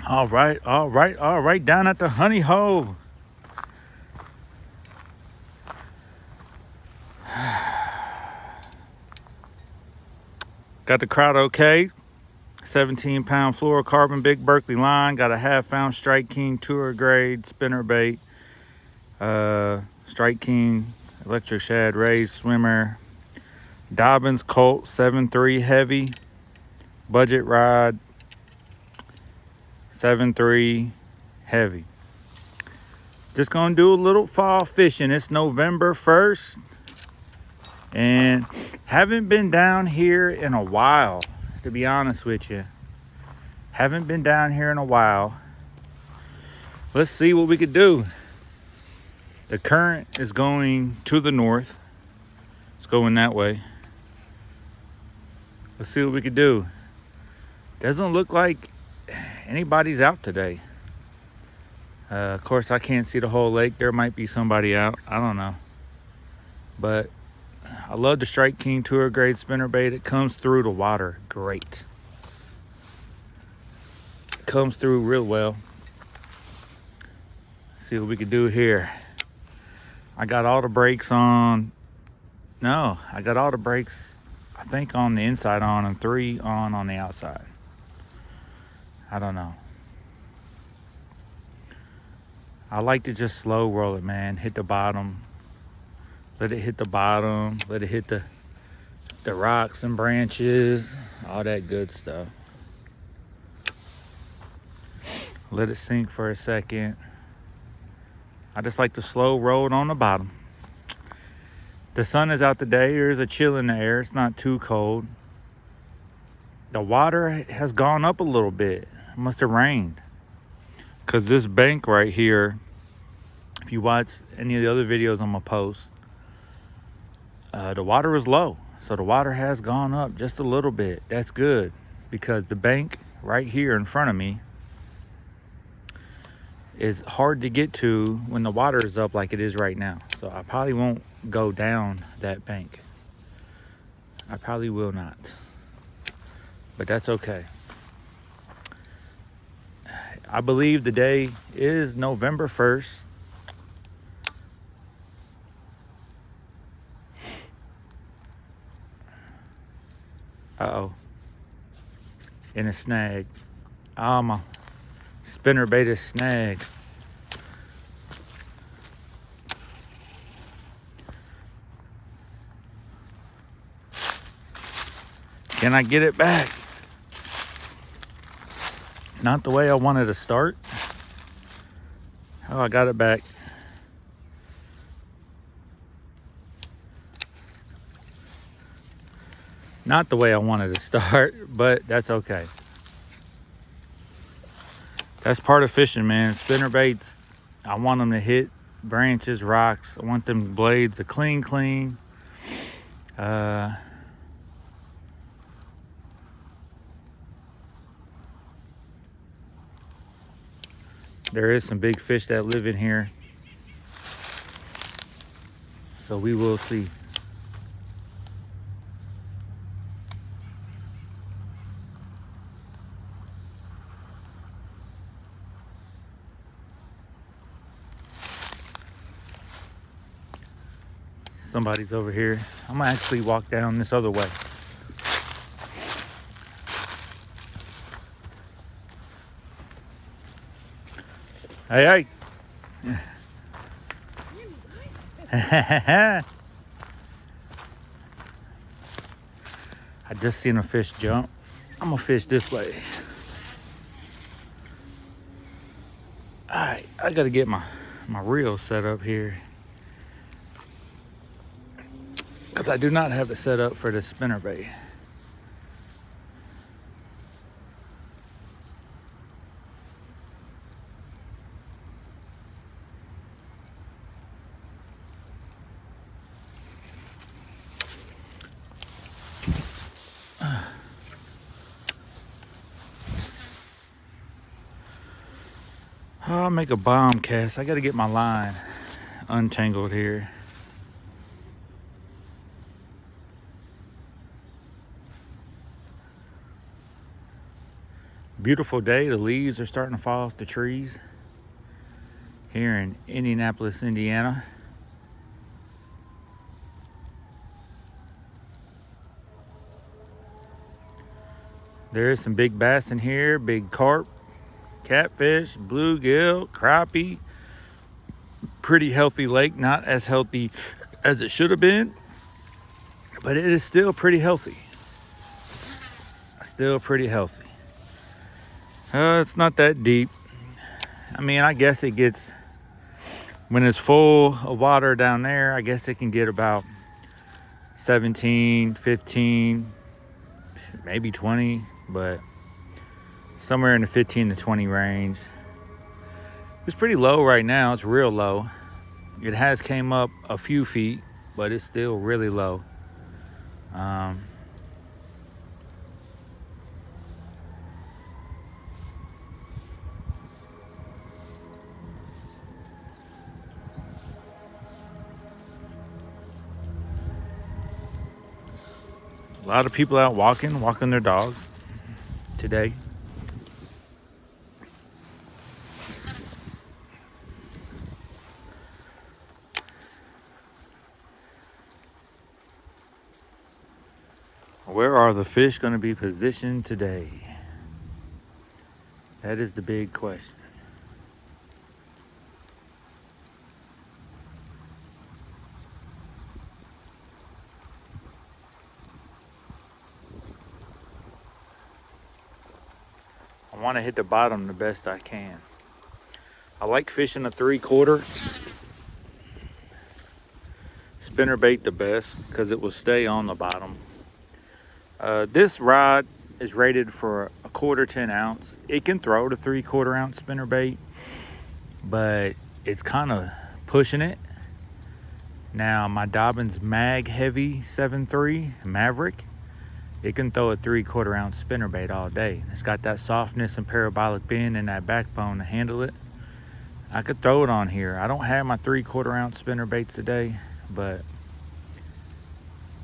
All right, down at the honey hole. Got the Curado okay. 17-pound fluorocarbon big Berkeley line. Got a half-ounce Strike King tour grade spinnerbait. Strike King electric shad raised swimmer. Dobyns Colt 7.3 heavy. Budget rod 7.3 heavy. Just gonna do a little fall fishing. It's November 1st. And haven't been down here in a while, to be honest with you. Haven't been down here in a while. Let's see what we could do. The current is going to the north. It's going that way. Let's see what we could do. Doesn't look like anybody's out today. Of course, I can't see the whole lake. There might be somebody out. I don't know. But I love the Strike King tour grade spinnerbait. It comes through the water great. It comes through real well. See what we can do here. I got all the brakes on. No, I got all the brakes, I think, on the inside on and 3 on the outside. I don't know. I like to just slow roll it, man. Hit the bottom. Let it hit the bottom. Let it hit the rocks and branches. All that good stuff. Let it sink for a second. I just like to slow roll it on the bottom. The sun is out today. There's a chill in the air. It's not too cold. The water has gone up a little bit. It must have rained. Because this bank right here, if you watch any of the other videos I'm going to post, the water is low. So the water has gone up just a little bit. That's good. Because the bank right here in front of me is hard to get to when the water is up like it is right now. So I probably won't go down that bank. I probably will not. But that's okay. I believe the day is November 1st. Uh-oh. In a snag. Oh, my spinnerbait is snagged. Can I get it back? Not the way I wanted to start. Oh, I got it back. Not the way I wanted to start, but that's okay. That's part of fishing, man. Spinnerbaits, I want them to hit branches, rocks. I want them blades to clean. There is some big fish that live in here. So we will see. Somebody's over here. I'm gonna actually walk down this other way. Hey. I just seen a fish jump. I'm gonna fish this way. All right, I gotta get my reel set up here. Because I do not have it set up for the spinnerbait. I'll make a bomb cast. I gotta get my line untangled here. Beautiful day. The leaves are starting to fall off the trees here in Indianapolis, Indiana. There is some big bass in here, big carp, catfish, bluegill, crappie. Pretty healthy lake, not as healthy as it should have been, but it is still pretty healthy. Still pretty healthy. It's not that deep. I mean, I guess it gets, when it's full of water down there, I guess it can get about 17, 15, maybe 20, but somewhere in the 15 to 20 range. It's pretty low right now. It's real low. It has came up a few feet, but it's still really low. A lot of people out walking their dogs today. Where are the fish going to be positioned today? That is the big question. I want to hit the bottom the best I can. I like fishing a 3/4 spinnerbait the best because it will stay on the bottom. This rod is rated for a 1/4 10 ounce. It can throw the 3/4 ounce spinnerbait, but it's kind of pushing it. Now my Dobyns Mag Heavy 7.3 Maverick, it can throw a 3/4 ounce spinnerbait all day. It's got that softness and parabolic bend and that backbone to handle it. I could throw it on here. I don't have my 3/4 ounce spinnerbaits today, but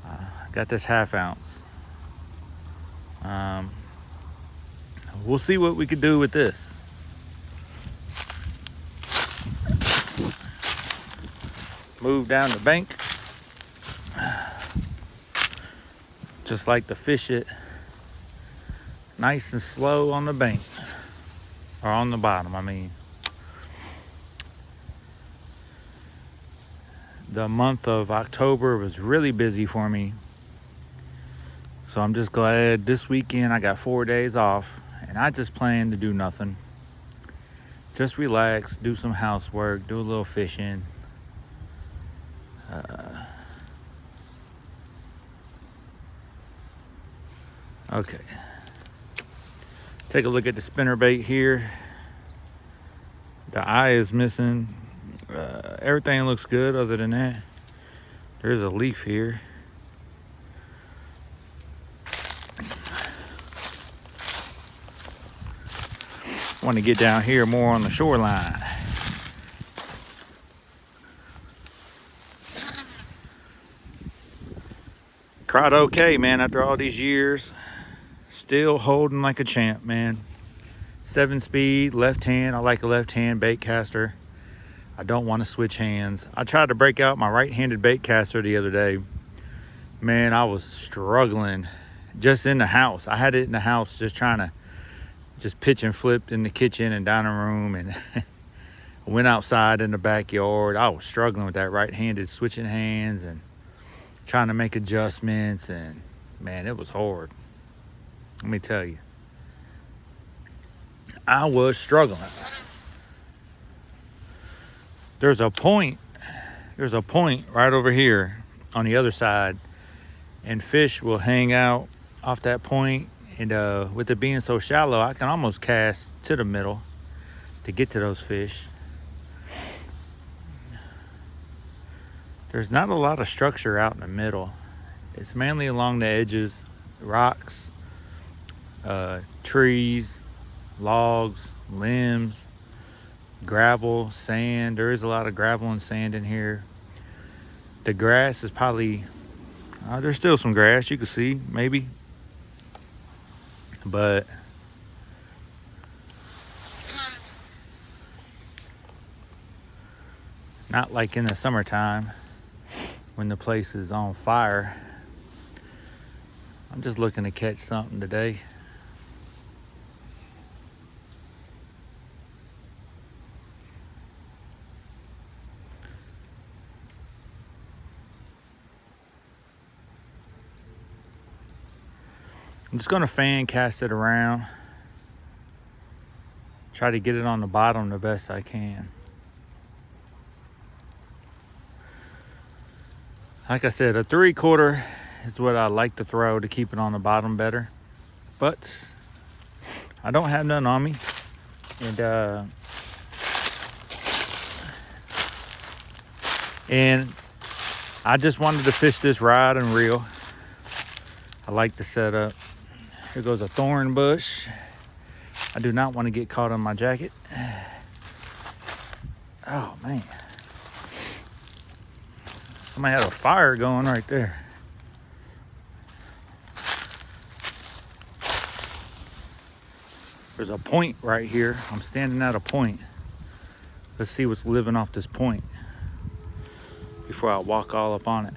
I got this 1/2 ounce. We'll see what we could do with this. Move down the bank. Just like to fish it nice and slow on the bank. Or on the bottom, I mean. The month of October was really busy for me. So I'm just glad this weekend I got 4 days off and I just plan to do nothing. Just relax, do some housework, do a little fishing. Okay. Take a look at the spinnerbait here. The eye is missing. Everything looks good other than that. There's a leaf here. Want to get down here more on the shoreline. Cried okay, man, after all these years. Still holding like a champ, man. 7-speed, left hand. I like a left hand baitcaster. I don't want to switch hands. I tried to break out my right-handed baitcaster the other day. Man, I was struggling just in the house. I had it in the house just trying to just pitch and flip in the kitchen and dining room, and went outside in the backyard. I was struggling with that right-handed switching hands and trying to make adjustments, and man, it was hard. Let me tell you, I was struggling. There's a point right over here on the other side, and fish will hang out off that point. And with it being so shallow, I can almost cast to the middle to get to those fish. There's not a lot of structure out in the middle. It's mainly along the edges, rocks, trees, logs, limbs, gravel, sand. There is a lot of gravel and sand in here. The grass is probably, there's still some grass you can see, maybe. But Not like in the summertime when the place is on fire. I'm just looking to catch something today. I'm just gonna fan cast it around. Try to get it on the bottom the best I can. Like I said, a 3/4 is what I like to throw to keep it on the bottom better. But I don't have none on me. And I just wanted to fish this rod and reel. I like the setup. Here goes a thorn bush. I do not want to get caught on my jacket. Oh man. Somebody had a fire going right there. There's a point right here. I'm standing at a point. Let's see what's living off this point before I walk all up on it.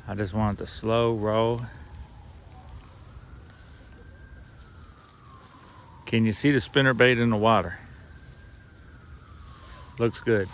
I just want the slow roll. Can you see the spinnerbait in the water? Looks good.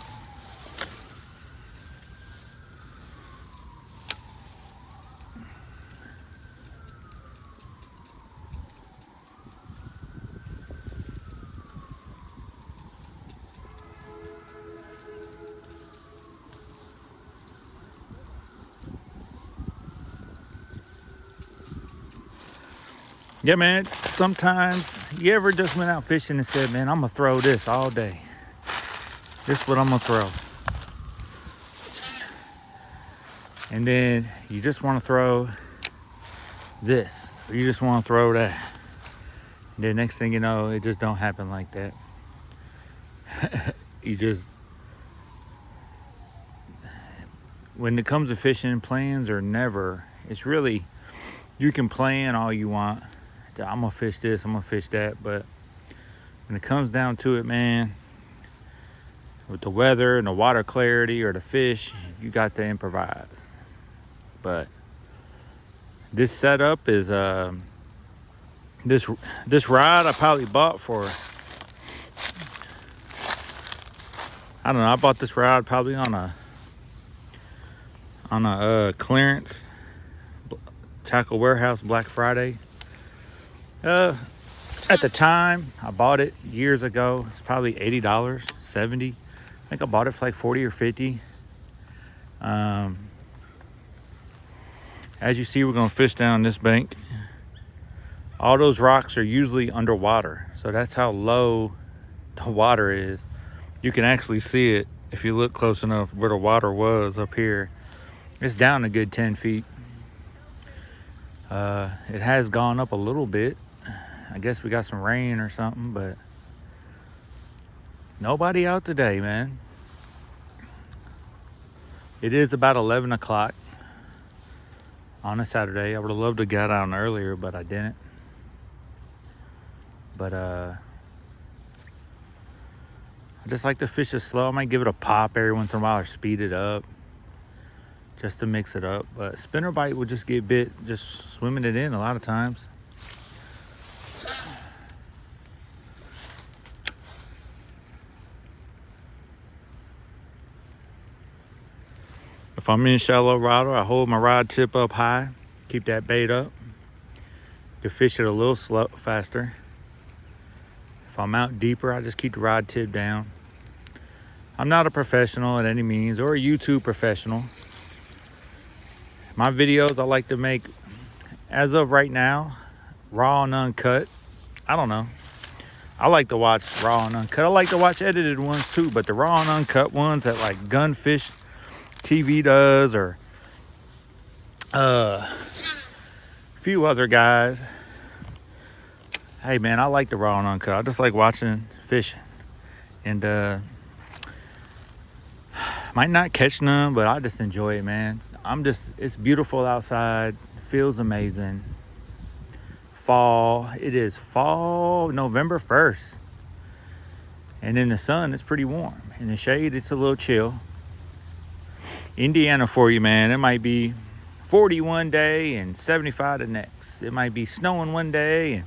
Yeah, man, sometimes you ever just went out fishing and said, man, I'm gonna throw this all day. This is what I'm gonna throw. And then you just wanna throw this, or you just wanna throw that. And then next thing you know, it just don't happen like that. When it comes to fishing, plans are never, it's really, you can plan all you want. I'm gonna fish this, I'm gonna fish that, but when it comes down to it, man, with the weather and the water clarity or the fish, you got to improvise. But this setup is this rod I probably bought for, I don't know, I bought this rod probably on a clearance tackle warehouse Black Friday. At the time I bought it years ago, it's probably $80, $70. I think I bought it for like 40 or 50. As you see, we're gonna fish down this bank. All those rocks are usually underwater, so that's how low the water is. You can actually see it if you look close enough where the water was up here. It's down a good 10 feet. It has gone up a little bit. I guess we got some rain or something, but nobody out today, man. It is about 11 o'clock on a Saturday. I would have loved to get out earlier, but I didn't. But I just like to fish it slow. I might give it a pop every once in a while or speed it up just to mix it up. But spinnerbait will just get bit just swimming it in a lot of times. If I'm in shallow water, I hold my rod tip up high, keep that bait up. You fish it a little slow, faster. If I'm out deeper, I just keep the rod tip down. I'm not a professional at any means, or a YouTube professional. My videos I like to make, as of right now, raw and uncut. I don't know. I like to watch raw and uncut. I like to watch edited ones too, but the raw and uncut ones that like Gunfish TV does, or a few other guys. Hey man, I like the raw and uncut. I just like watching fishing. And might not catch none, but I just enjoy it, man. It's beautiful outside. It feels amazing. Fall. It is fall, November 1st. And in the sun, it's pretty warm. In the shade, it's a little chill. Indiana for you, man. It might be 40 one day and 75 the next. It might be snowing one day and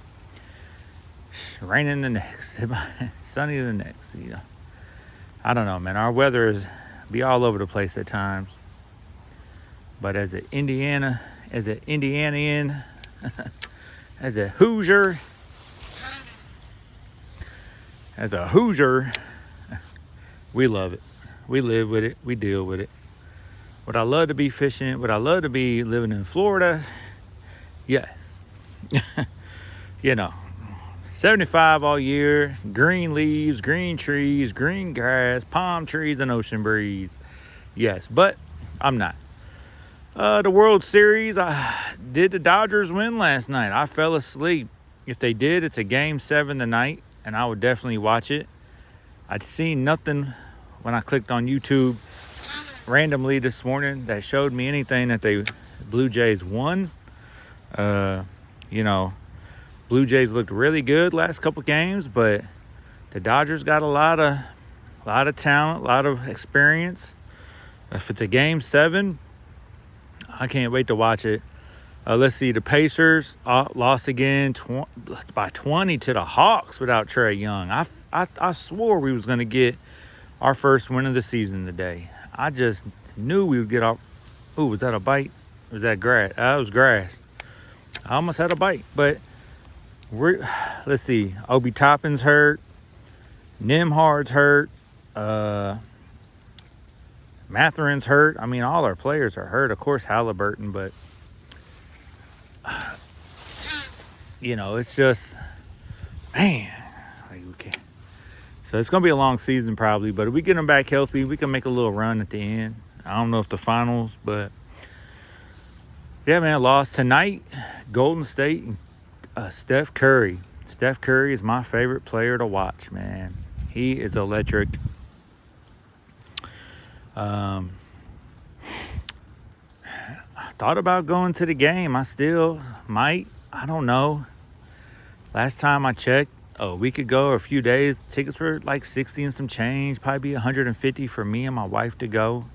raining the next. It might sunny the next. You know, I don't know, man. Our weather is be all over the place at times. But as an Indianian, as a Hoosier, we love it. We live with it. We deal with it. Would I love to be fishing? Would I love to be living in Florida? Yes. You know, 75 all year, green leaves, green trees, green grass, palm trees, and ocean breeze. Yes, but I'm not. The World Series, did the Dodgers win last night? I fell asleep. If they did, it's a Game 7 tonight, and I would definitely watch it. I'd seen nothing when I clicked on YouTube randomly this morning that showed me anything that the Blue Jays won. You know, Blue Jays looked really good last couple games, but the Dodgers got a lot of talent, a lot of experience. If it's a Game 7, I can't wait to watch it. Let's see, the Pacers lost again by 20 to the Hawks without Trae Young. I swore we was going to get our first win of the season today. I just knew we would get our... Ooh, was that a bite? Or was that grass? That was grass. I almost had a bite, but let's see. Obi Toppin's hurt. Nimhard's hurt. Matherin's hurt. I mean, all our players are hurt. Of course, Halliburton, but you know, it's just, man. Okay. So it's going to be a long season probably, but if we get them back healthy, we can make a little run at the end. I don't know if the finals, but yeah, man, lost tonight. Golden State, Steph Curry. Steph Curry is my favorite player to watch, man. He is electric. I thought about going to the game. I still might. I don't know. Last time I checked, a week ago or a few days, tickets were like 60 and some change. Probably be 150 for me and my wife to go.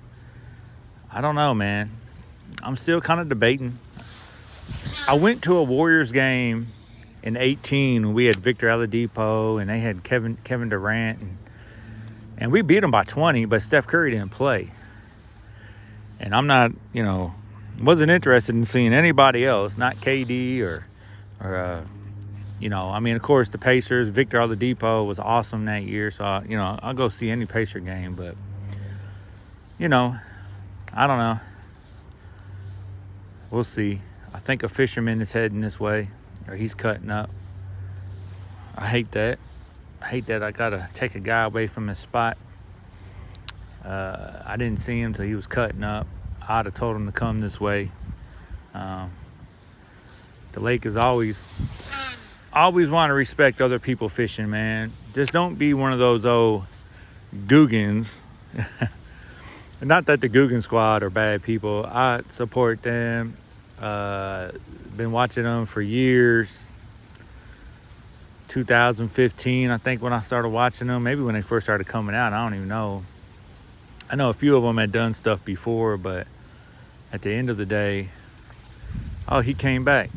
I don't know, man. I'm still kind of debating. I went to a Warriors game in 18 when we had Victor Oladipo and they had Kevin Durant and we beat them by 20, but Steph Curry didn't play. And I'm not, you know, wasn't interested in seeing anybody else, not KD or you know, I mean, of course, the Pacers, Victor Oladipo was awesome that year. So, you know, I'll go see any Pacer game. But, you know, I don't know. We'll see. I think a fisherman is heading this way, or he's cutting up. I hate that. I got to take a guy away from his spot. I didn't see him till he was cutting up. I'd have told him to come this way. The lake is always want to respect other people fishing, man. Just don't be one of those old Googans. Not that the Guggen squad are bad people. I support them. Been watching them for years. 2015, I think, when I started watching them. Maybe when they first started coming out. I don't even know. I know a few of them had done stuff before, but at the end of the day, oh, he came back.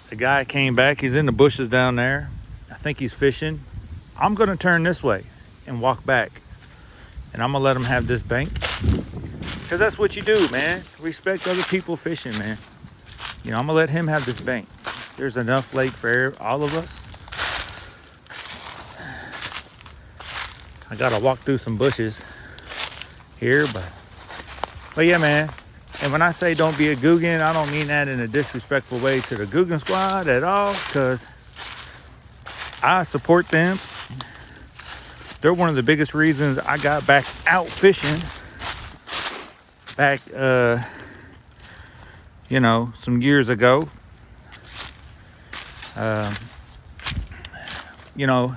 The guy came back. He's in the bushes down there. I think he's fishing. I'm going to turn this way and walk back. And I'm going to let him have this bank. Because that's what you do, man. Respect other people fishing, man. You know, I'm going to let him have this bank. There's enough lake for all of us. I got to walk through some bushes here. But yeah, man. And when I say don't be a Guggen, I don't mean that in a disrespectful way to the Guggen squad at all, because I support them. They're one of the biggest reasons I got back out fishing back, you know, some years ago. You know,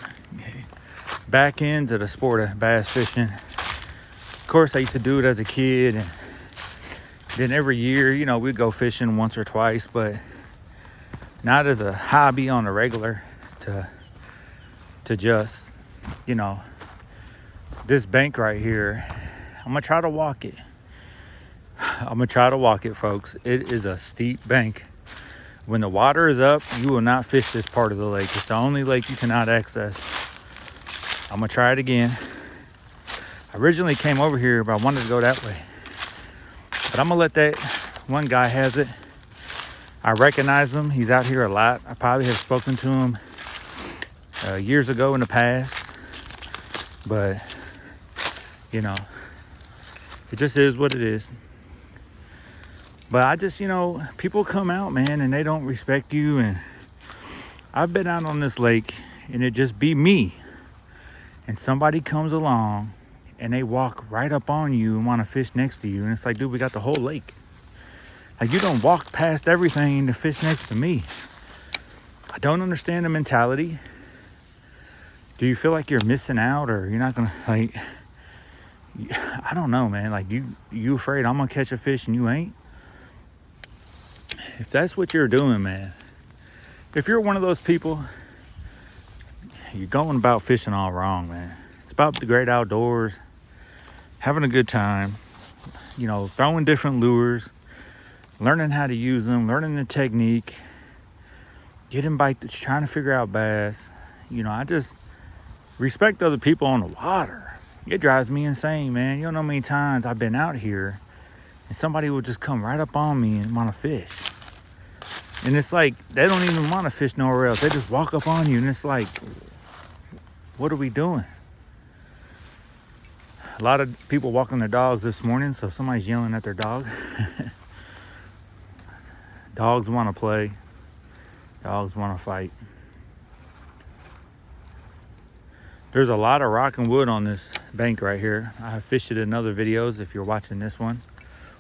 back into the sport of bass fishing. Of course, I used to do it as a kid, and then every year, you know, we'd go fishing once or twice, but not as a hobby on a regular to to just, you know, this bank right here. I'm gonna try to walk it. Folks. It is a steep bank. When the water is up, you will not fish this part of the lake. It's the only lake you cannot access. I'm gonna try it again. I originally came over here, but I wanted to go that way. But I'm gonna let that one guy has it. I recognize him. He's out here a lot. I probably have spoken to him years ago in the past. But, you know, it just is what it is. But I just, you know, people come out, man, and they don't respect you. And I've been out on this lake, and it just be me. And somebody comes along, and they walk right up on you and want to fish next to you. And it's like, dude, we got the whole lake. Like, you don't walk past everything to fish next to me. I don't understand the mentality. Do you feel like you're missing out, or you're not gonna, like, I don't know, man. Like, you afraid I'm gonna catch a fish and you ain't? If that's what you're doing, man, if you're one of those people, you're going about fishing all wrong, man. It's about the great outdoors, having a good time, you know, throwing different lures, learning how to use them, learning the technique, getting bites, trying to figure out bass. You know, I just respect other people on the water. It drives me insane, man. You don't know how many times I've been out here and somebody will just come right up on me and want to fish. And it's like, they don't even want to fish nowhere else. They just walk up on you, and it's like, what are we doing? A lot of people walking their dogs this morning, so somebody's yelling at their dog. Dogs want to play. Dogs want to fight. There's a lot of rock and wood on this bank right here. I have fished it in other videos if you're watching this one.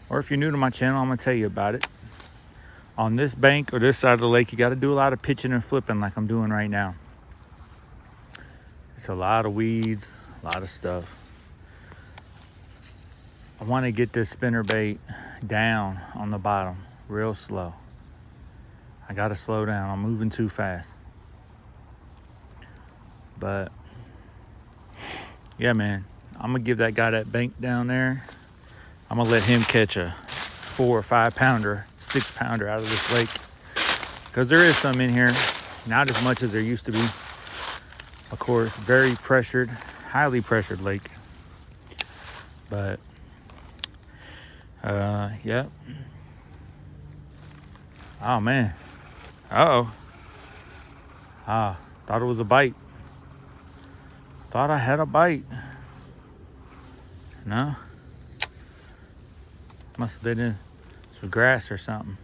Or if you're new to my channel, I'm going to tell you about it. On this bank or this side of the lake, you got to do a lot of pitching and flipping like I'm doing right now. It's a lot of weeds, a lot of stuff. I want to get this spinnerbait down on the bottom real slow. I got to slow down. I'm moving too fast. But yeah, man, I'm going to give that guy that bank down there. I'm going to let him catch a 4 or 5 pounder, 6 pounder out of this lake. Because there is some in here. Not as much as there used to be. Of course, very pressured, highly pressured lake. But, yeah. Oh, man. Uh-oh. Thought it was a bite. Thought I had a bite. No? Must have been in some grass or something.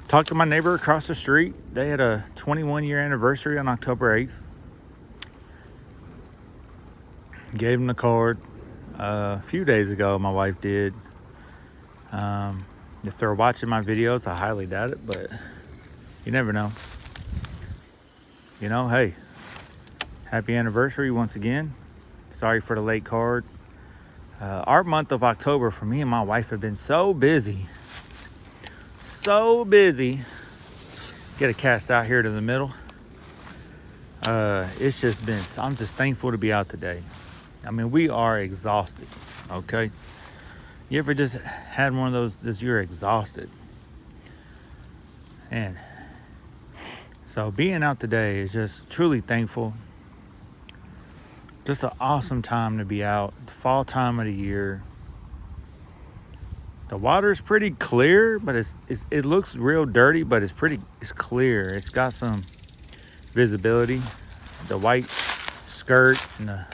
Talked to my neighbor across the street. They had a 21-year anniversary on October 8th. Gave them the card. A few days ago, my wife did. If they're watching my videos, I highly doubt it, but you never know. You know, hey, happy anniversary once again. Sorry for the late card. Our month of October for me and my wife have been so busy. So busy. Get a cast out here to the middle. It's just been, I'm just thankful to be out today. I mean, we are exhausted, okay? You ever just had one of those, just you're exhausted? And so being out today is just truly thankful. Just an awesome time to be out. The fall time of the year. The water's pretty clear, but it looks real dirty, but it's clear. It's got some visibility. The white skirt and the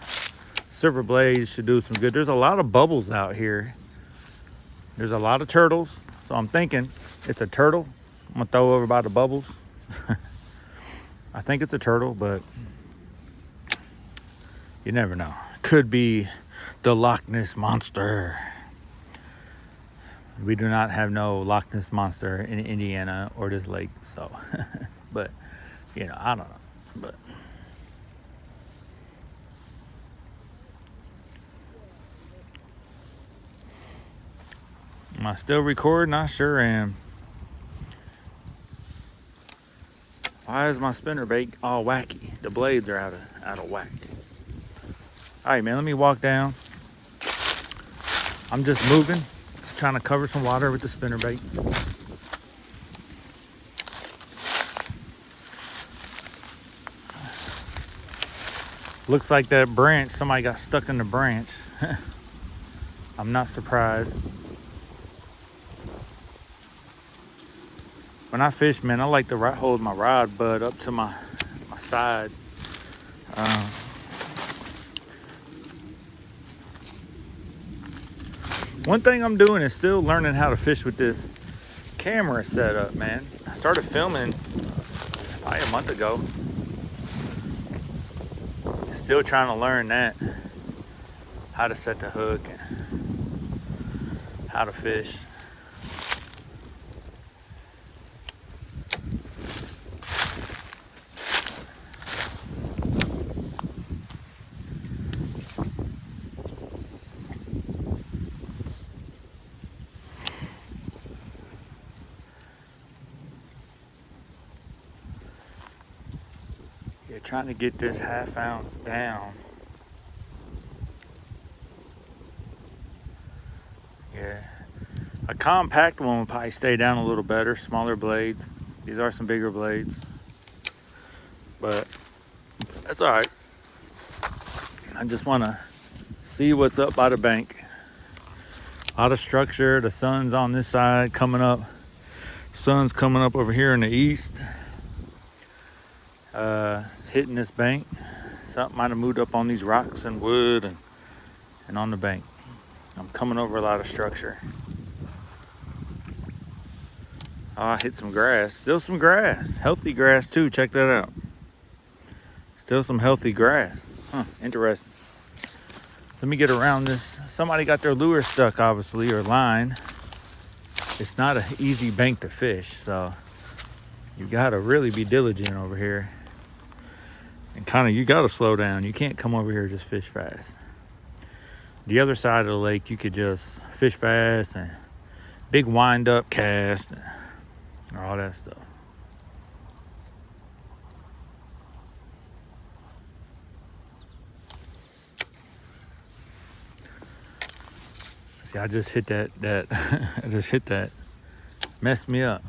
silver blades should do some good. There's a lot of bubbles out here. There's a lot of turtles, so I'm thinking it's a turtle. I'm gonna throw over by the bubbles. I think it's a turtle, but you never know. Could be the Loch Ness Monster. We do not have no Loch Ness Monster in Indiana or this lake, so. But, you know, I don't know. But am I still recording? I sure am. Why is my spinnerbait all wacky? The blades are out of whack. All right, man, let me walk down. I'm just moving, trying to cover some water with the spinnerbait. Looks like that branch, somebody got stuck in the branch. I'm not surprised. When I fish, man, I like to hold my rod butt up to my side. One thing I'm doing is still learning how to fish with this camera setup, man. I started filming probably a month ago. Still trying to learn that, how to set the hook and how to fish. Yeah, trying to get this 1/2 ounce down. Yeah, a compact one would probably stay down a little better, smaller blades. These are some bigger blades, but that's all right. I just want to see what's up by the bank. A lot of structure. The sun's on this side coming up. Sun's coming up over here in the east. Hitting this bank. Something might have moved up on these rocks and wood and on the bank. I'm coming over a lot of structure. Oh, I hit some grass. Still some grass. Healthy grass too. Check that out. Still some healthy grass. Huh, interesting. Let me get around this. Somebody got their lure stuck, obviously, or line. It's not an easy bank to fish, so you gotta really be diligent over here. And kind of, you gotta slow down. You can't come over here and just fish fast. The other side of the lake, you could just fish fast and big wind up cast and all that stuff. See, I just hit that I just hit that. Messed me up.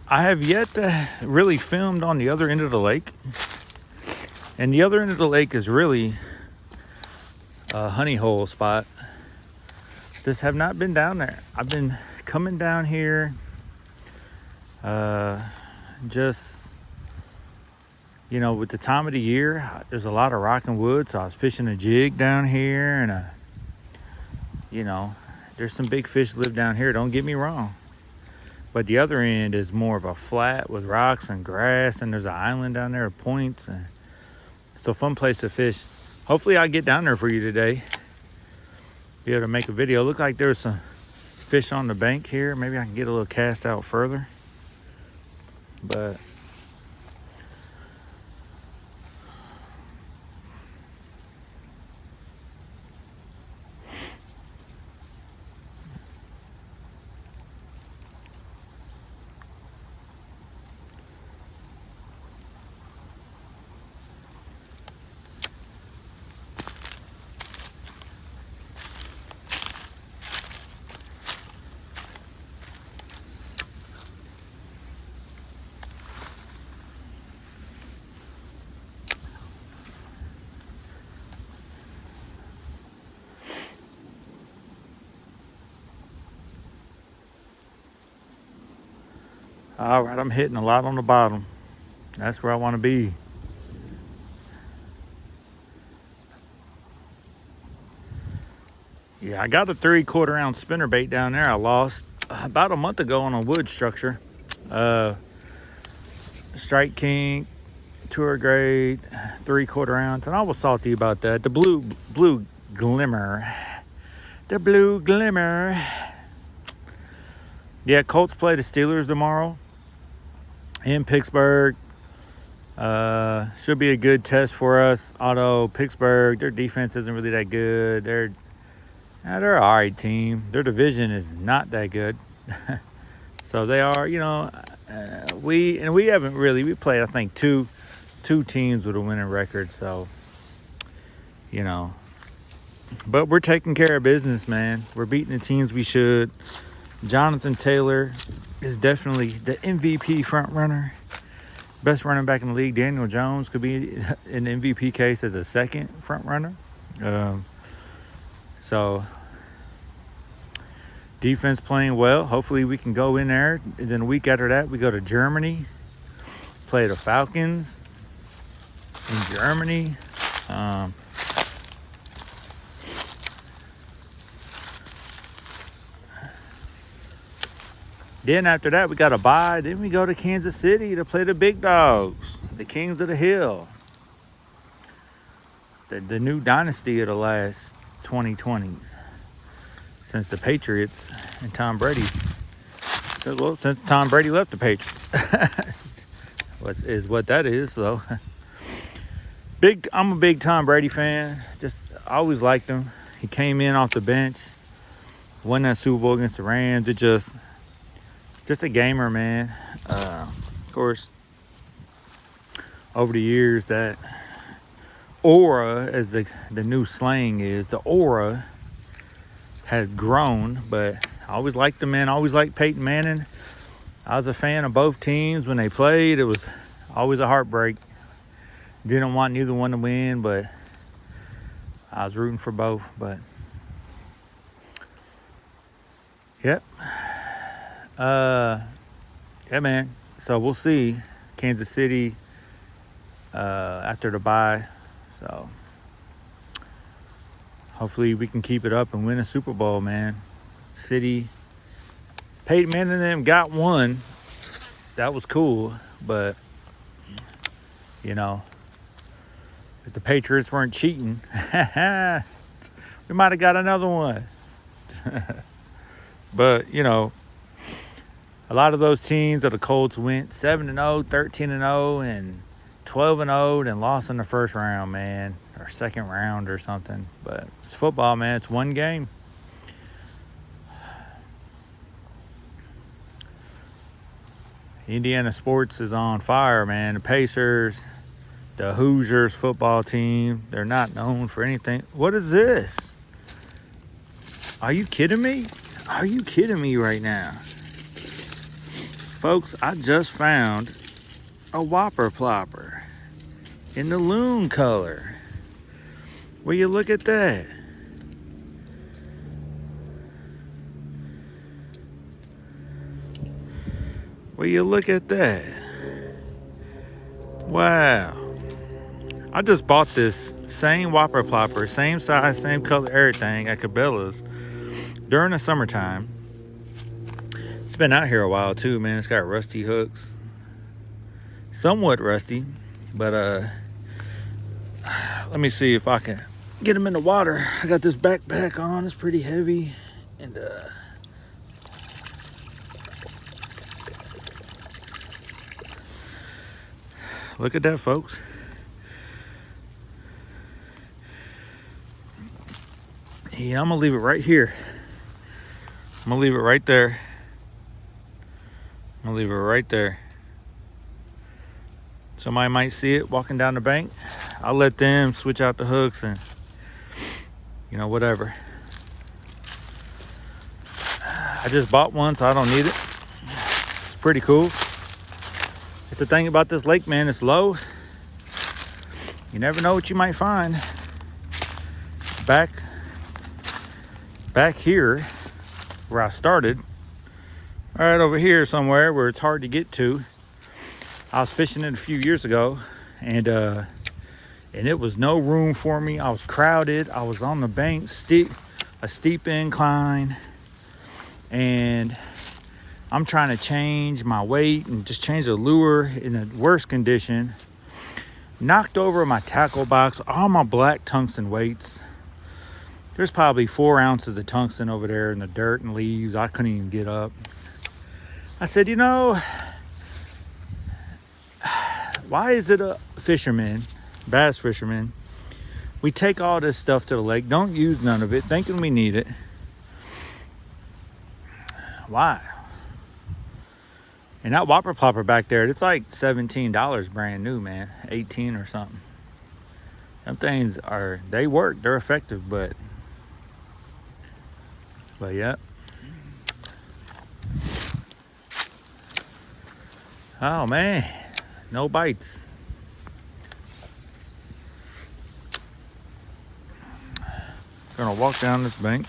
I have yet to really filmed on the other end of the lake. And the other end of the lake is really a honey hole spot. Just have not been down there. I've been coming down here just, you know, with the time of the year, there's a lot of rock and wood, so I was fishing a jig down here, and you know, there's some big fish live down here, don't get me wrong. But the other end is more of a flat with rocks and grass, and there's an island down there with points. And it's a fun place to fish. Hopefully I'll get down there for you today. Be able to make a video. Look like there's some fish on the bank here. Maybe I can get a little cast out further. But all right, I'm hitting a lot on the bottom. That's where I want to be. Yeah, I got a 3/4 ounce spinnerbait down there. I lost about a month ago on a wood structure. Strike King, tour grade, 3/4 ounce, and I was salty about that. The blue glimmer. The blue glimmer. Yeah, Colts play the Steelers tomorrow in Pittsburgh. Should be a good test for us. Although Pittsburgh, their defense isn't really that good. They're an alright team. Their division is not that good. So they are, we haven't really, we played, I think, two teams with a winning record. So, but we're taking care of business, man. We're beating the teams we should. Jonathan Taylor is definitely the MVP front runner. Best running back in the league. Daniel Jones could be in the MVP case as a second front runner. So defense playing well. Hopefully we can go in there. And then a week after that, we go to Germany, play the Falcons in Germany. Then after that, we got a bye. Then we go to Kansas City to play the big dogs, the Kings of the Hill, the new dynasty of the last 2020s, since the Patriots and Tom Brady. Well, since Tom Brady left the Patriots, is what that is, though. I'm a big Tom Brady fan. I always liked him. He came in off the bench, won that Super Bowl against the Rams. Just a gamer, man. Of course, over the years, that aura, as the new slang is, the aura has grown. But I always liked the man. I always liked Peyton Manning. I was a fan of both teams when they played. It was always a heartbreak. Didn't want neither one to win, but I was rooting for both. But yep. Yeah, man. So we'll see Kansas City after the bye. So hopefully we can keep it up and win a Super Bowl, man. City, Peyton Manning and them got one. That was cool, but if the Patriots weren't cheating, we might have got another one. But a lot of those teams of the Colts went 7-0, 13-0, and 12-0, and lost in the first round, man, or second round or something. But it's football, man. It's one game. Indiana sports is on fire, man. The Pacers, the Hoosiers football team, they're not known for anything. What is this? Are you kidding me? Are you kidding me right now? Folks, I just found a Whopper Plopper in the loon color. Will you look at that? Will you look at that? Wow. I just bought this same Whopper Plopper, same size, same color, everything at Cabela's during the summertime. It's been out here a while too, man. It's got rusty hooks. Somewhat rusty, but let me see if I can get them in the water. I got this backpack on. It's pretty heavy, and look at that, folks. Yeah, I'm gonna leave it right here. I'm gonna leave it right there. I'm gonna leave it right there. Somebody might see it walking down the bank. I'll let them switch out the hooks and whatever. I just bought one, so I don't need it. It's pretty cool. It's the thing about this lake, man. It's low. You never know what you might find. Back here where I started, right over here somewhere where it's hard to get to. I was fishing it a few years ago, and it was no room for me. I was crowded. I was on the bank, a steep incline, and I'm trying to change my weight and just change the lure in the worst condition. Knocked over my tackle box, all my black tungsten weights. There's probably 4 ounces of tungsten over there in the dirt and leaves. I couldn't even get up. I said, Why is it a fisherman, bass fisherman, we take all this stuff to the lake, don't use none of it, thinking we need it? Why? And that whopper plopper back there, it's like $17 brand new, man. 18 or something. Them things are, they work, they're effective, but yeah. Oh man, no bites. Gonna walk down this bank.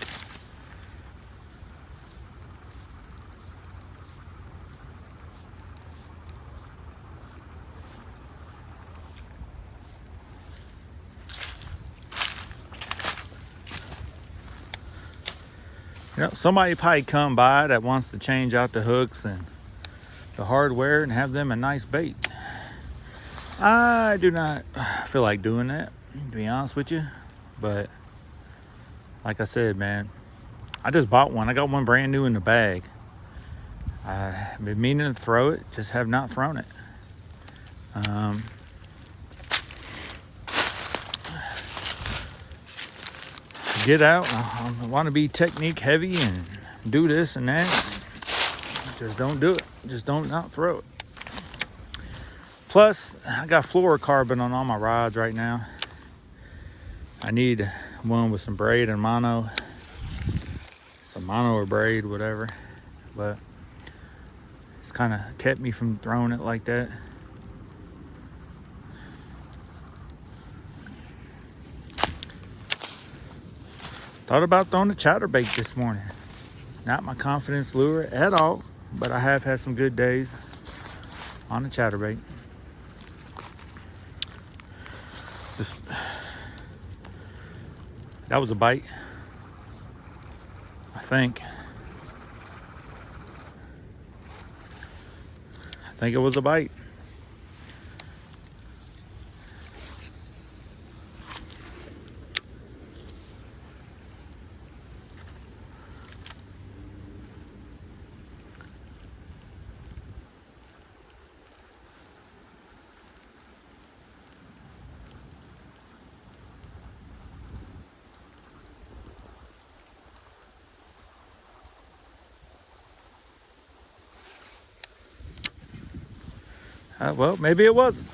You know, somebody probably come by that wants to change out the hooks and the hardware and have them a nice bait. I do not feel like doing that, to be honest with you. But like I said, man, I just bought one. I got one brand new in the bag. I've been meaning to throw it, just have not thrown it. Get out. I want to be technique heavy and do this and that. Just don't do it. Just don't not throw it. Plus, I got fluorocarbon on all my rods right now. I need one with some braid and mono. Some mono or braid, whatever. But it's kind of kept me from throwing it like that. Thought about throwing a chatterbait this morning. Not my confidence lure at all, but I have had some good days on the chatterbait. That was a bite, I think. I think it was a bite. Well, maybe it wasn't.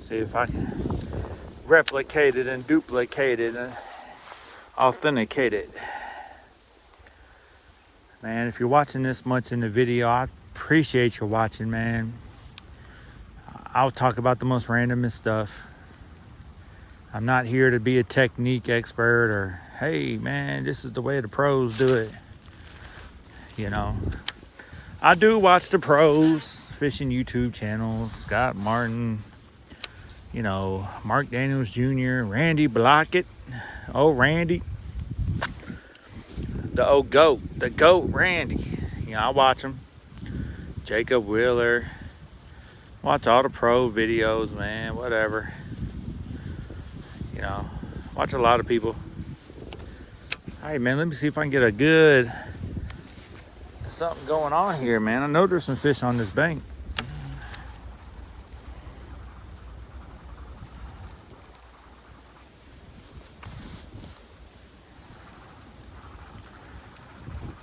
See if I can replicate it and duplicate it and authenticate it. Man, if you're watching this much in the video, I appreciate your watching, man. I'll talk about the most randomest stuff. I'm not here to be a technique expert or, hey, man, this is the way the pros do it. You know, I do watch the pros, fishing YouTube channels, Scott Martin, you know, Mark Daniels Jr., Randy Blockett. Oh, Randy. The old GOAT, the GOAT Randy. You know, I watch him. Jacob Wheeler. Watch all the pro videos, man, whatever. You know, watch a lot of people. All right, man, let me see if I can get a good something going on here, man. I know there's some fish on this bank.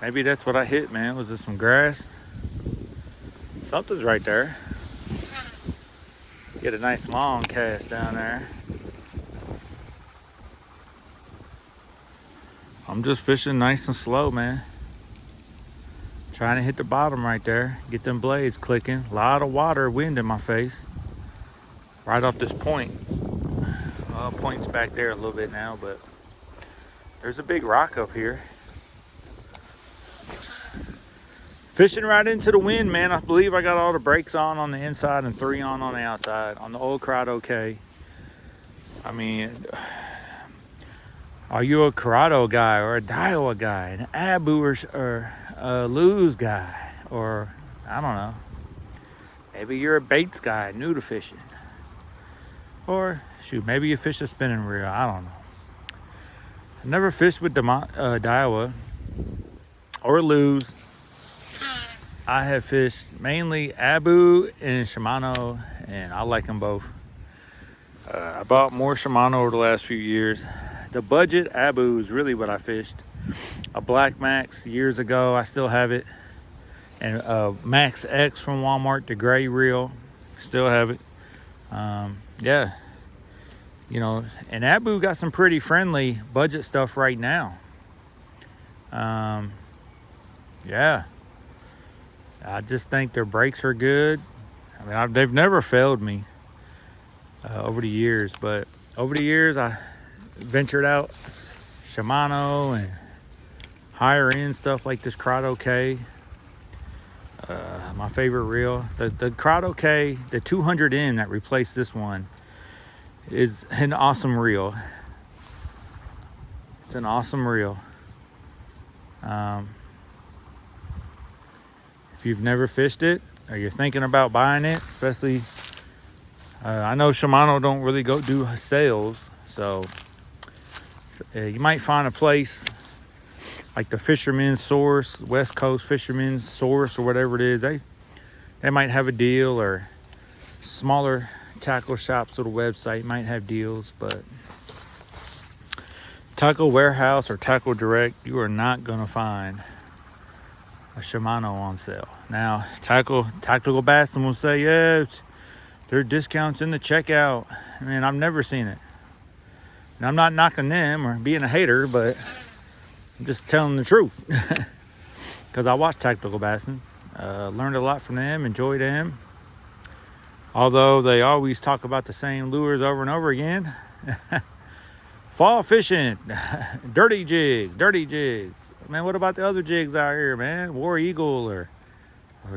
Maybe that's what I hit, man. Was this some grass? Something's right there. Get a nice long cast down there. I'm just fishing nice and slow, man. Trying to hit the bottom right there. Get them blades clicking. A lot of water, wind in my face. Right off this point. Point's back there a little bit now, but there's a big rock up here. Fishing right into the wind, man. I believe I got all the brakes on the inside and 3 on the outside on the old Curado K. I mean, are you a Curado guy or a Daiwa guy, an Abu or a Luz guy, or I don't know. Maybe you're a baits guy, new to fishing, or shoot, maybe you fish a spinning reel. I don't know. I never fished with Daiwa or Luz. I have fished mainly Abu and Shimano, and I like them both. I bought more Shimano over the last few years. The budget Abu is really what I fished. A Black Max years ago, I still have it. And Max X from Walmart, the gray reel, still have it. Yeah, you know, and Abu got some pretty friendly budget stuff right now. Yeah, I just think their brakes are good. I mean, they've never failed me over the years, but over the years I ventured out Shimano and higher end stuff like this Curado K. My favorite reel, the Curado K, the 200M that replaced this one, is an awesome reel. It's an awesome reel. If you've never fished it or you're thinking about buying it, especially, I know Shimano don't really go do sales, so you might find a place like the Fisherman's Source, West Coast Fisherman's Source, or whatever it is. They might have a deal, or smaller tackle shops or the website might have deals, but Tackle Warehouse or Tackle Direct, you are not gonna find a Shimano on sale. Now, Tactical Bassin will say, yeah, there are discounts in the checkout. I mean, I've never seen it. And I'm not knocking them or being a hater, but I'm just telling the truth. Because I watched Tactical Bassin, learned a lot from them, enjoyed them. Although they always talk about the same lures over and over again. Fall fishing, dirty jigs. Man, what about the other jigs out here, man? War Eagle or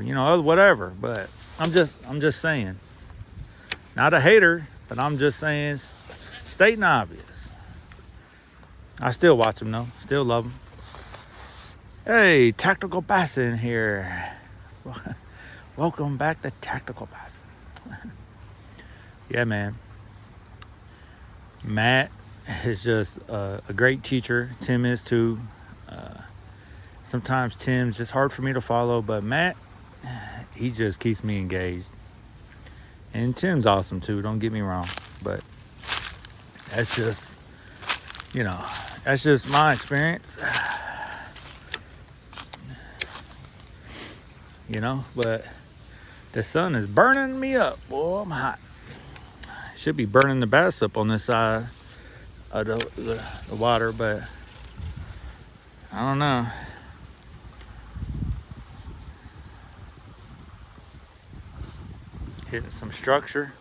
you know, whatever. But I'm just saying. Not a hater, but I'm just saying, stating obvious. I still watch them though, still love them. Hey, Tactical Bassin here. Welcome back to Tactical Bassin. Yeah, man. Matt is just a great teacher. Tim is too. Sometimes Tim's just hard for me to follow, but Matt, he just keeps me engaged. And Tim's awesome too, don't get me wrong. But that's just, you know, that's just my experience. You know, but the sun is burning me up. Boy, I'm hot. Should be burning the bass up on this side of the water, but I don't know. Hitting some structure.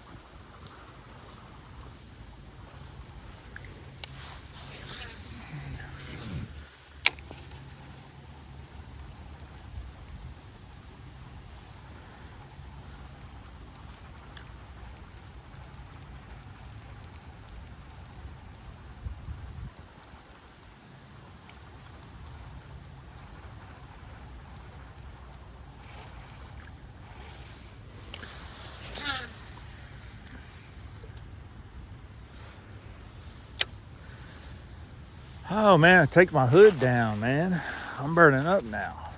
Oh man, take my hood down, man. I'm burning up now.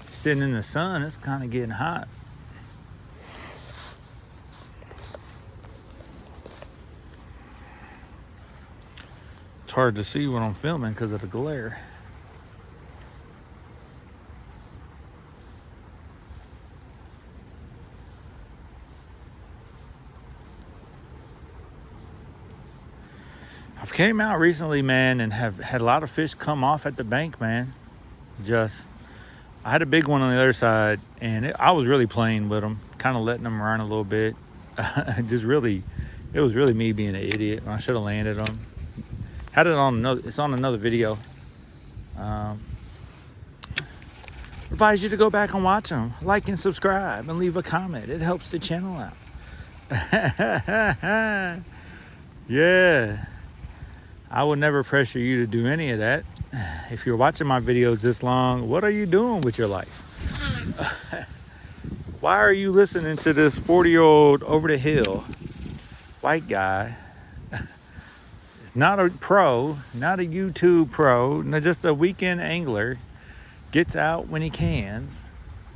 Sitting in the sun, it's kind of getting hot. It's hard to see when I'm filming because of the glare. I've came out recently, man, and have had a lot of fish come off at the bank, man. I had a big one on the other side, and I was really playing with them, kind of letting them run a little bit. It was really me being an idiot. I should have landed them. Had it on it's on another video. Advise you to go back and watch them. Like and subscribe and leave a comment. It helps the channel out. Yeah. I would never pressure you to do any of that. If you're watching my videos this long, what are you doing with your life? Why are you listening to this 40-year-old over the hill white guy? Not a pro, not a YouTube pro, just a weekend angler. Gets out when he cans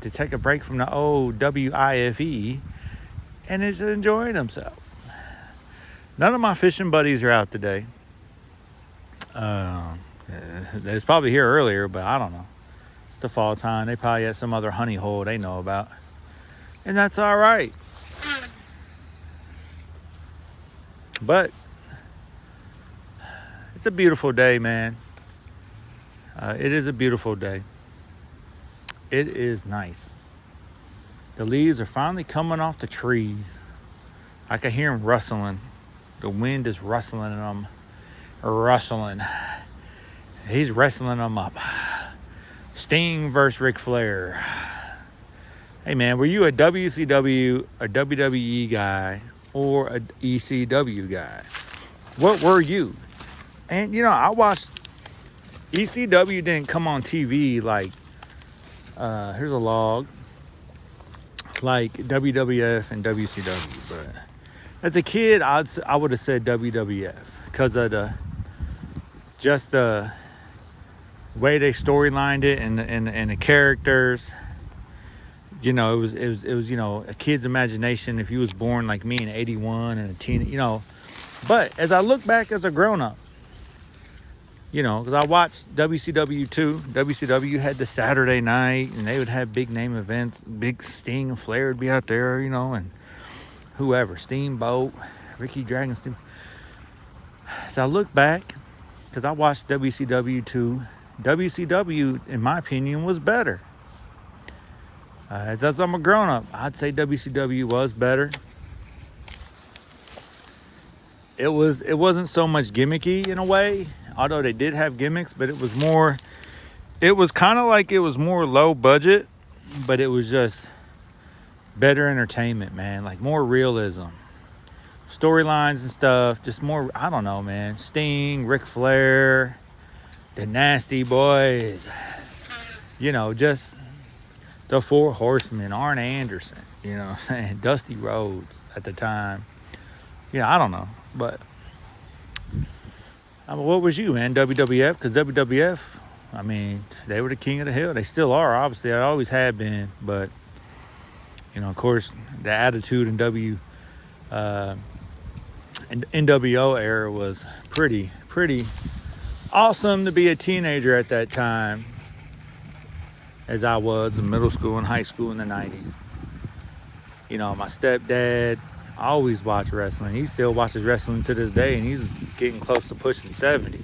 to take a break from the old WIFE and is enjoying himself. None of my fishing buddies are out today. They was probably here earlier, but I don't know. It's the fall time. They probably had some other honey hole they know about. And that's all right. But it's a beautiful day, man. It is a beautiful day. It is nice. The leaves are finally coming off the trees. I can hear them rustling. The wind is rustling them. Rustling. He's wrestling them up. Sting versus Ric Flair. Hey man, were you a WCW, a WWE guy, or a ECW guy? What were you? And you know, I watched ECW didn't come on TV like here's a log like WWF and WCW, but as a kid I would have said WWF because of the way they storylined it and the characters. You know, it was you know, a kid's imagination if you was born like me in 81 and a teen, you know. But as I look back as a grown-up, you know, because I watched WCW too. WCW had the Saturday night, and they would have big name events. Big Sting and Flair would be out there, you know, and whoever, Steamboat, Ricky Dragon. So I look back, because I watched WCW too. WCW, in my opinion, was better. As I'm a grown-up, I'd say WCW was better. It wasn't so much gimmicky in a way, although they did have gimmicks, but it was kind of like it was more low budget, but it was just better entertainment, man. Like more realism, storylines and stuff, just more, I don't know, man. Sting, Ric Flair, the Nasty Boys, you know, just the Four Horsemen, Arn Anderson, you know what I'm saying, Dusty Rhodes at the time. Yeah, I don't know, but what was you, man? WWF? Because WWF, I mean, they were the king of the hill. They still are, obviously. They always have been, but you know, of course, the Attitude and NWO era was pretty awesome to be a teenager at that time, as I was in middle school and high school in the 90s. You know, my stepdad always watched wrestling. He still watches wrestling to this day, and he's getting close to pushing 70.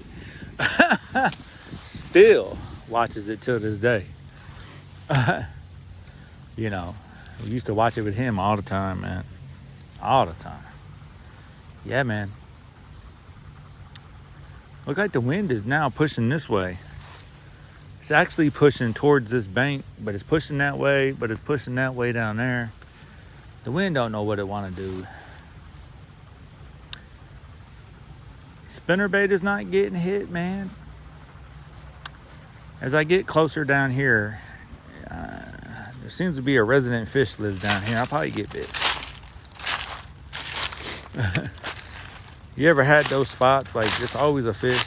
Still watches it to this day. You know, we used to watch it with him all the time, man. All the time. Yeah, man. Look like the wind is now pushing this way. It's actually pushing towards this bank, but it's pushing that way, but it's pushing that way down there. The wind don't know what it want to do. Spinnerbait is not getting hit, man. As I get closer down here, there seems to be a resident fish lives down here. I'll probably get bit. You ever had those spots like it's always a fish?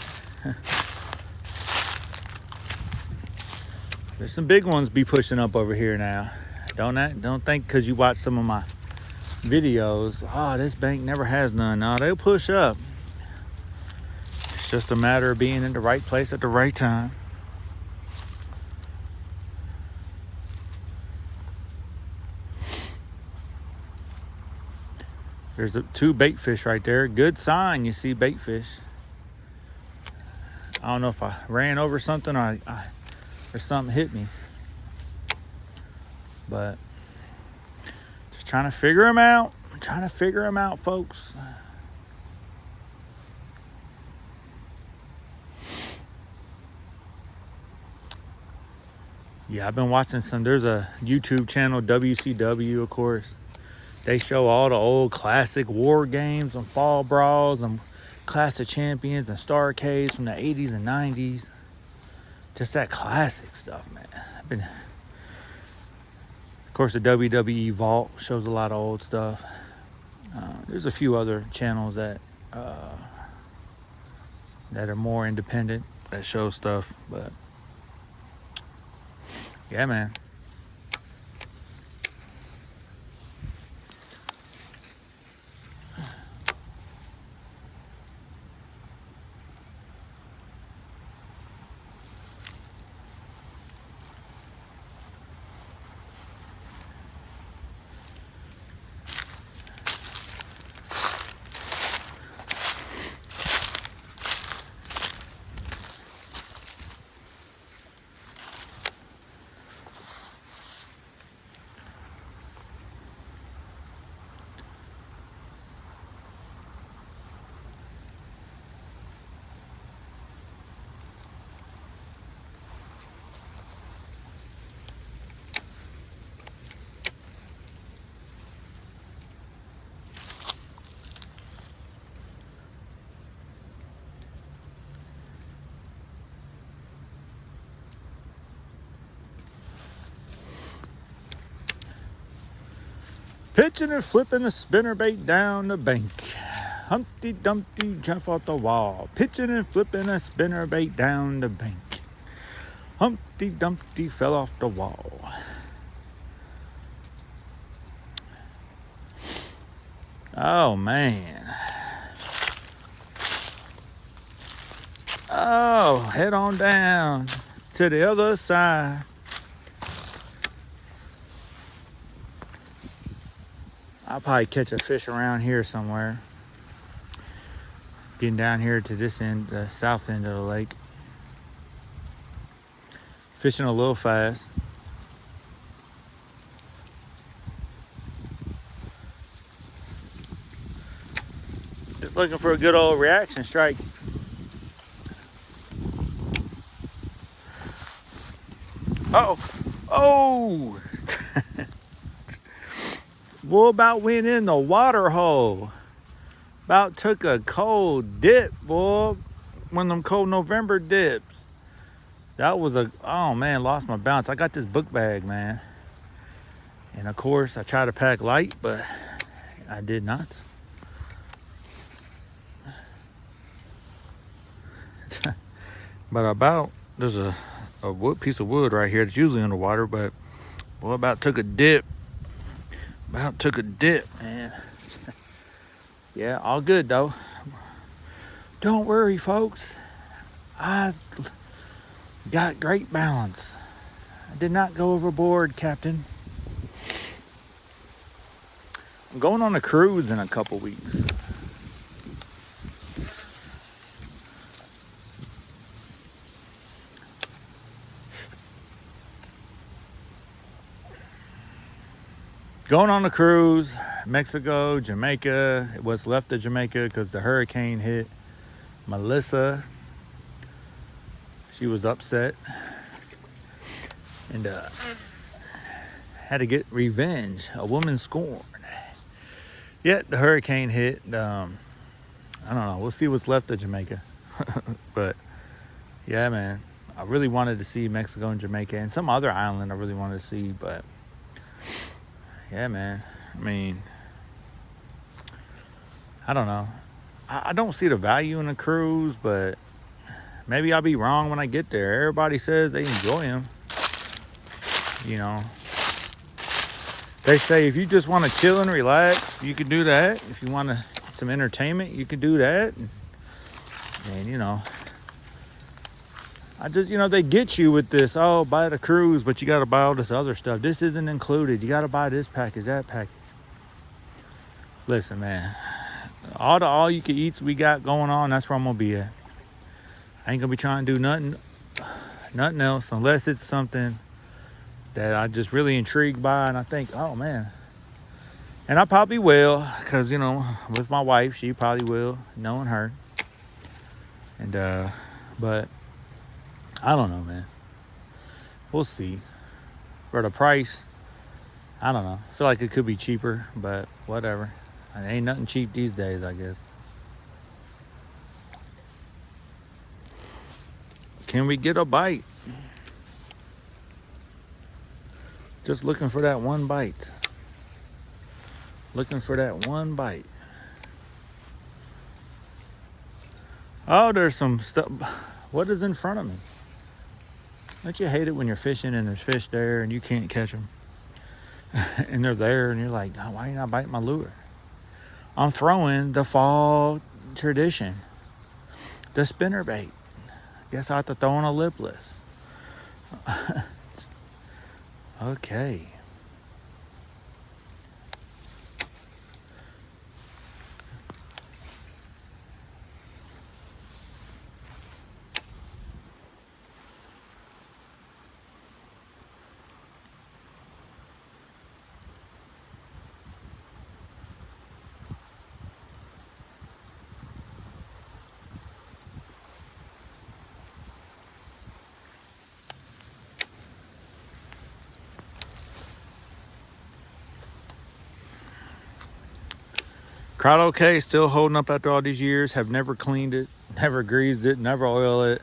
There's some big ones be pushing up over here now. Don't think because you watch some of my videos, oh, this bank never has none. No, they'll push up. It's just a matter of being in the right place at the right time. There's two bait fish right there. Good sign you see bait fish. I don't know if I ran over something or something hit me. But just trying to figure them out. I'm trying to figure them out, folks. Yeah, I've been watching there's a YouTube channel, WCW, of course. They show all the old classic war games and fall brawls and Clash of Champions and Starcades from the 80s and 90s. Just that classic stuff, man. Of course, the WWE Vault shows a lot of old stuff. There's a few other channels that are more independent that show stuff, but yeah, man. Pitching and flipping a spinnerbait down the bank. Humpty Dumpty jump off the wall. Pitching and flipping a spinnerbait down the bank. Humpty Dumpty fell off the wall. Oh, man. Oh, head on down to the other side. I'll probably catch a fish around here somewhere. Getting down here to this end, the south end of the lake. Fishing a little fast. Just looking for a good old reaction strike. Oh, oh! Boy, about went in the water hole. About took a cold dip, boy. One of them cold November dips. That was oh man, lost my balance. I got this book bag, man. And of course, I try to pack light, but I did not. But there's a piece of wood right here that's usually in the water, but boy, about took a dip. About took a dip, man. Yeah, all good though. Don't worry, folks. I got great balance. I did not go overboard, Captain. I'm going on a cruise in a couple weeks. Going on a cruise, Mexico, Jamaica, what's left of Jamaica because the hurricane hit. Melissa, she was upset and had to get revenge, a woman scorned. Yet the hurricane hit. I don't know, we'll see what's left of Jamaica. But yeah, man, I really wanted to see Mexico and Jamaica and some other island I really wanted to see, but yeah, man. I mean, I don't know. I don't see the value in a cruise, but maybe I'll be wrong when I get there. Everybody says they enjoy them. You know, they say if you just want to chill and relax, you can do that. If you want some entertainment, you can do that. And you know, they get you with this, oh, buy the cruise, but you got to buy all this other stuff. This isn't included. You got to buy this package, that package. Listen, man, all the all-you-can-eats we got going on, that's where I'm going to be at. I ain't going to be trying to do nothing else unless it's something that I just really intrigued by and I think, oh, man. And I probably will because, you know, with my wife, she probably will, knowing her. And, but I don't know, man. We'll see. For the price, I don't know. I feel like it could be cheaper, but whatever. It ain't nothing cheap these days, I guess. Can we get a bite? Just looking for that one bite. Looking for that one bite. Oh, there's some stuff. What is in front of me? Don't you hate it when you're fishing and there's fish there and you can't catch them? And they're there and you're like, oh, why are you not biting my lure? I'm throwing the fall tradition, the spinnerbait. Guess I have to throw on a lipless. Okay. Curado case still holding up after all these years. Have never cleaned it, never greased it, never oiled it.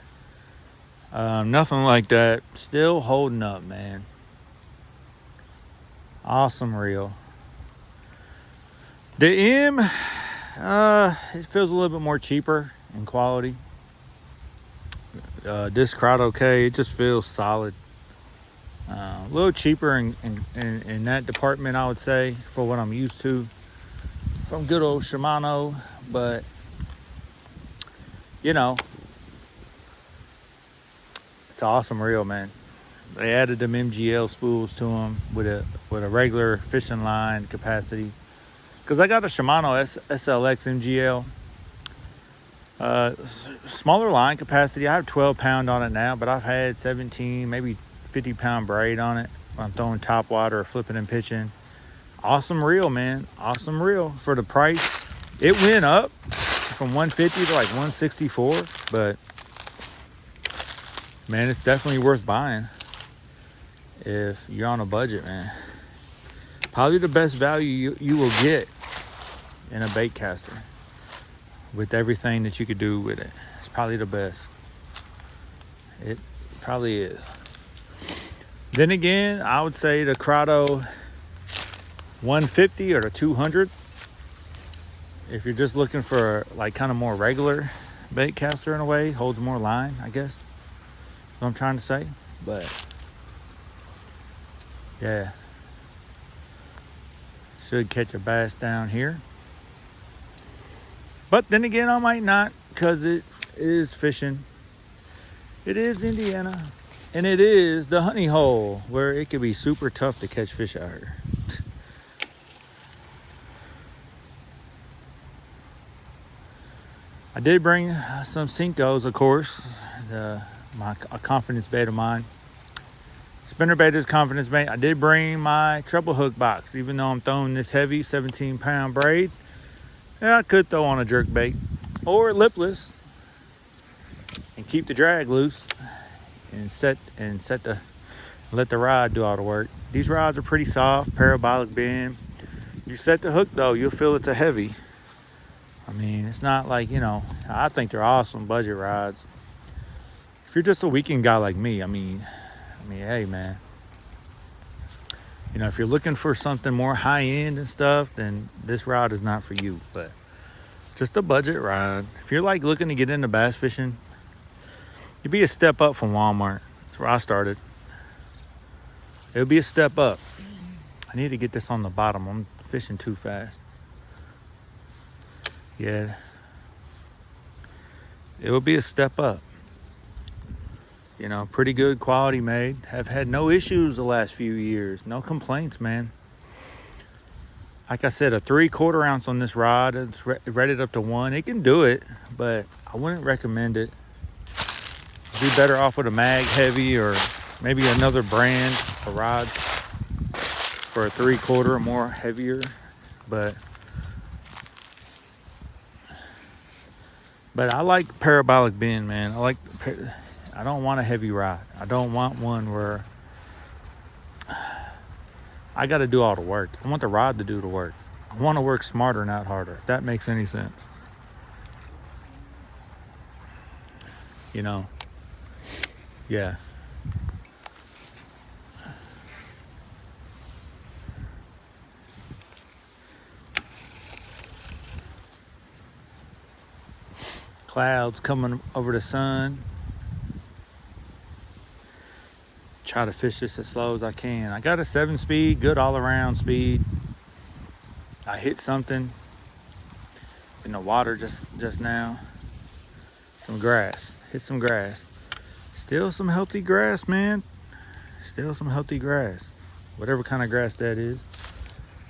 Nothing like that. Still holding up, man. Awesome reel. The M, it feels a little bit more cheaper in quality. This Curado K, it just feels solid. A little cheaper in that department, I would say, for what I'm used to from good old Shimano. But you know, it's an awesome reel, man. They added them MGL spools to them with a regular fishing line capacity. Cause I got a Shimano SLX MGL, smaller line capacity. I have 12 pound on it now, but I've had 17, maybe 50 pound braid on it when I'm throwing top water or flipping and pitching. Awesome reel, man. Awesome reel for the price. It went up from 150 to like 164, but man, it's definitely worth buying if you're on a budget, man. Probably the best value you will get in a baitcaster with everything that you could do with it. It's probably the best. It probably is. Then again, I would say the Curado 150 or the 200. If you're just looking for like kind of more regular baitcaster in a way, holds more line, I guess. That's what I'm trying to say. But yeah, should catch a bass down here. But then again, I might not, because it is fishing. It is Indiana. And it is the honey hole, where it can be super tough to catch fish out here. I did bring some Cincos, of course. A confidence bait of mine. Spinnerbait is confidence bait. I did bring my treble hook box, even though I'm throwing this heavy 17 pound braid. Yeah, I could throw on a jerk bait or lipless and keep the drag loose and let the rod do all the work. These rods are pretty soft, parabolic bend. You set the hook though, you'll feel it's a heavy. I mean, it's not like, I think they're awesome budget rods. If you're just a weekend guy like me, I mean, hey man. If you're looking for something more high end and stuff, then this rod is not for you. But just a budget rod. If you're like looking to get into bass fishing, you'd be a step up from Walmart. That's where I started. It would be a step up. I need to get this on the bottom. I'm fishing too fast. Yeah. It would be a step up. Pretty good quality made. Have had no issues the last few years. No complaints, man. Like I said, a 3/4 ounce on this rod. It's rated up to 1. It can do it, but I wouldn't recommend it. Be better off with a mag heavy or maybe another brand of rod for a 3/4 or more heavier. But I like parabolic bend, man. I don't want a heavy rod. I don't want one where I got to do all the work. I want the rod to do the work. I want to work smarter, not harder. If that makes any sense. Yeah. Clouds coming over the sun. Try to fish this as slow as I can. I got a 7-speed, good all-around speed. I hit something in the water just now. Some grass. Hit some grass. Still some healthy grass, man. Still some healthy grass. Whatever kind of grass that is.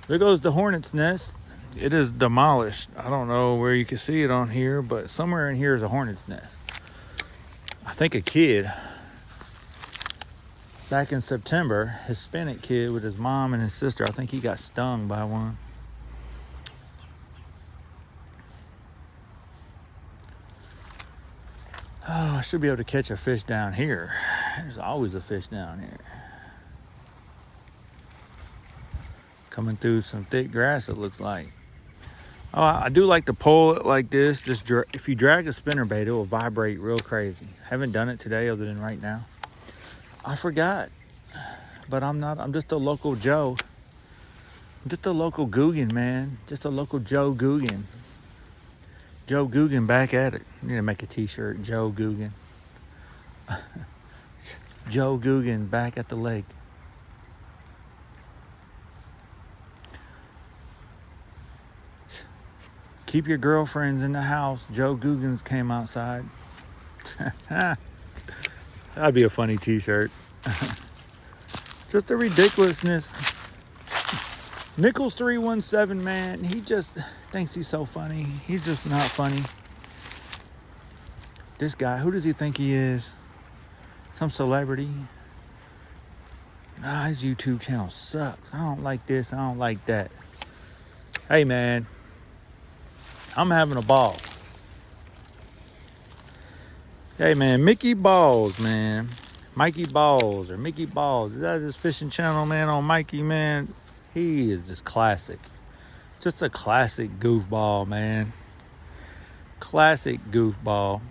There goes the hornet's nest. It is demolished. I don't know where you can see it on here, but somewhere in here is a hornet's nest. I think a kid, back in September, Hispanic kid with his mom and his sister, I think he got stung by one. Oh, I should be able to catch a fish down here. There's always a fish down here. Coming through some thick grass, it looks like. Oh, I do like to pull it like this. Just if you drag a spinnerbait, it will vibrate real crazy. Haven't done it today other than right now. I forgot. But I'm just a local Joe Just a local Guggen, man. Just a local Joe Guggen. Joe Guggen back at it. I need to make a t-shirt. Joe Guggen. Joe Guggen back at the lake. Keep your girlfriends in the house. Joe Guggens came outside. That'd be a funny t-shirt. Just the ridiculousness. Nichols 317, man, he just thinks he's so funny. He's just not funny. This guy, who does he think he is? Some celebrity? His YouTube channel sucks. I don't like this, I don't like that. Hey, man, I'm having a ball. Hey, man, Mickey Balls, man. Mikey Balls or Mickey Balls. Is that his fishing channel, man, on Mikey, man? He is just classic. Just a classic goofball, man. Classic goofball.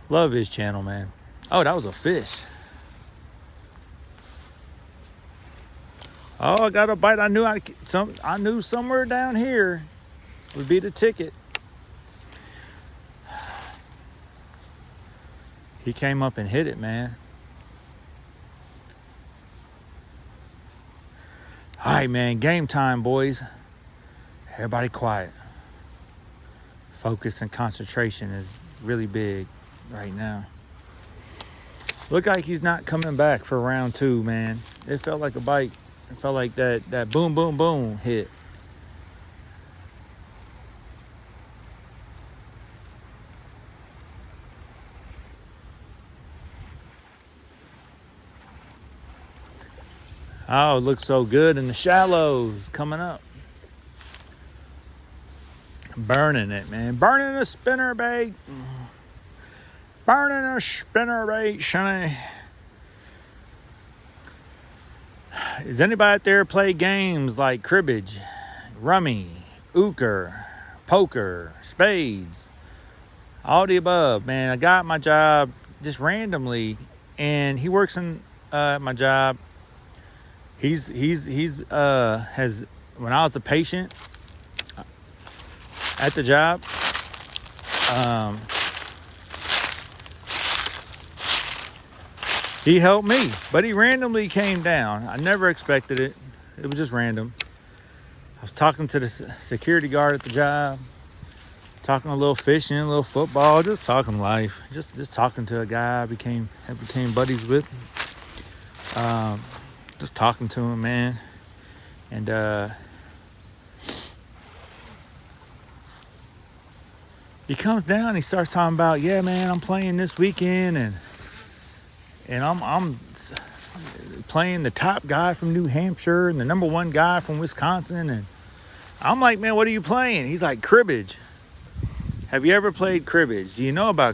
Love his channel, man. Oh, that was a fish. Oh, I got a bite. I knew somewhere down here would be the ticket. He came up and hit it, man. All right, man, game time, boys. Everybody quiet. Focus and concentration is really big right now. Look like he's not coming back for round 2, man. It felt like a bite. It felt like that boom, boom, boom hit. Oh, it looks so good in the shallows coming up. Burning it, man. Burning a spinnerbait. Burning a spinnerbait, Shimano. Does anybody out there play games like cribbage, rummy, euchre, poker, spades? All the above, man. I got my job just randomly, and he works in my job. He's has, when I was a patient at the job, he helped me, but he randomly came down. I never expected it. It was just random. I was talking to the security guard at the job, talking a little fishing, a little football, just talking life, just talking to a guy I became buddies with. Just talking to him, man. And he comes down, he starts talking about, yeah, man, I'm playing this weekend, and I'm playing the top guy from New Hampshire and the number 1 guy from Wisconsin. And I'm like, man, what are you playing? He's like, cribbage. Have you ever played cribbage? Do you know about